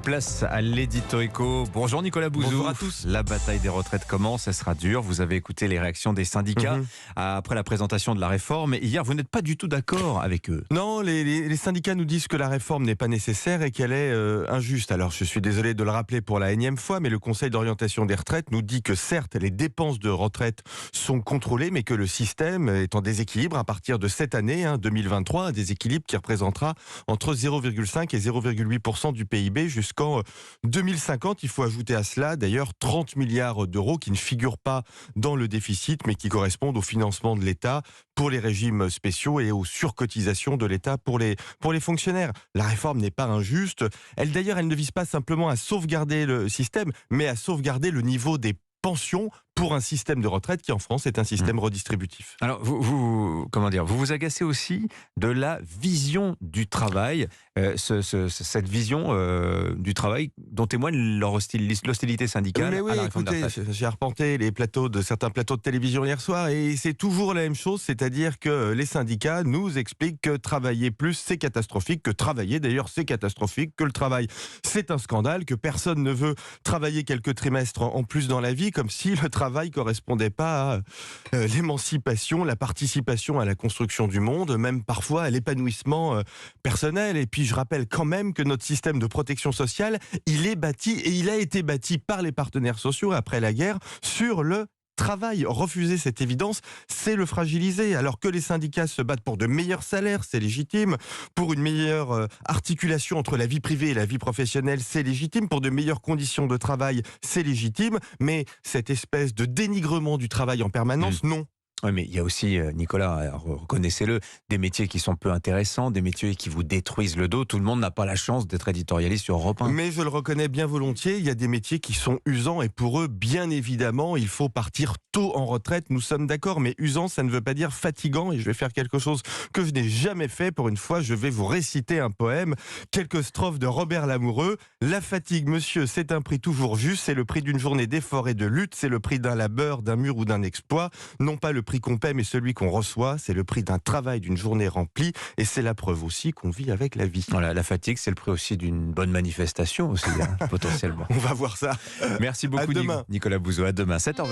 Place à l'édito éco. Bonjour Nicolas Bouzou. Bonjour à tous. La bataille des retraites commence, elle sera dure. Vous avez écouté les réactions des syndicats après la présentation de la réforme. Hier, vous n'êtes pas du tout d'accord avec eux. Non, les syndicats nous disent que la réforme n'est pas nécessaire et qu'elle est injuste. Alors, je suis désolé de le rappeler pour la énième fois, mais le Conseil d'orientation des retraites nous dit que certes, les dépenses de retraite sont contrôlées, mais que le système est en déséquilibre à partir de cette année, 2023, un déséquilibre qui représentera entre 0,5 et 0,8% du PIB jusqu'en 2050. Il faut ajouter à cela, d'ailleurs, 30 milliards d'euros qui ne figurent pas dans le déficit, mais qui correspondent au financement de l'État pour les régimes spéciaux et aux surcotisations de l'État pour les fonctionnaires. La réforme n'est pas injuste. Elle ne vise pas simplement à sauvegarder le système, mais à sauvegarder le niveau des pensions pour un système de retraite qui en France est un système redistributif. Alors, vous vous agacez aussi de la vision du travail, cette vision du travail dont témoigne l'hostilité syndicale Mais oui, à la réforme des écoutez, retraites. j'ai arpenté certains plateaux de télévision hier soir et c'est toujours la même chose, c'est-à-dire que les syndicats nous expliquent que travailler plus c'est catastrophique, que travailler d'ailleurs c'est catastrophique, que le travail c'est un scandale, que personne ne veut travailler quelques trimestres en plus dans la vie, comme si le travail correspondait pas à l'émancipation, la participation à la construction du monde, même parfois à l'épanouissement personnel. Et puis je rappelle quand même que notre système de protection sociale, il est bâti et il a été bâti par les partenaires sociaux après la guerre sur le travail. Refuser cette évidence, c'est le fragiliser. Alors que les syndicats se battent pour de meilleurs salaires, c'est légitime. Pour une meilleure articulation entre la vie privée et la vie professionnelle, c'est légitime. Pour de meilleures conditions de travail, c'est légitime. Mais cette espèce de dénigrement du travail en permanence, non. Oui, mais il y a aussi, Nicolas, reconnaissez-le, des métiers qui sont peu intéressants, des métiers qui vous détruisent le dos. Tout le monde n'a pas la chance d'être éditorialiste sur Europe 1. Mais je le reconnais bien volontiers, il y a des métiers qui sont usants et pour eux, bien évidemment, il faut partir tôt en retraite. Nous sommes d'accord, mais usant, ça ne veut pas dire fatigant. Et je vais faire quelque chose que je n'ai jamais fait. Pour une fois, je vais vous réciter un poème, quelques strophes de Robert Lamoureux. La fatigue, monsieur, c'est un prix toujours juste. C'est le prix d'une journée d'effort et de lutte. C'est le prix d'un labeur, d'un mur ou d'un exploit. Non pas le prix qu'on paie, mais celui qu'on reçoit. C'est le prix d'un travail, d'une journée remplie. Et c'est la preuve aussi qu'on vit avec la vie. Voilà, la fatigue, c'est le prix aussi d'une bonne manifestation aussi, potentiellement. On va voir ça. Merci beaucoup, À demain. Nicolas Bouzou. À demain, 7h20.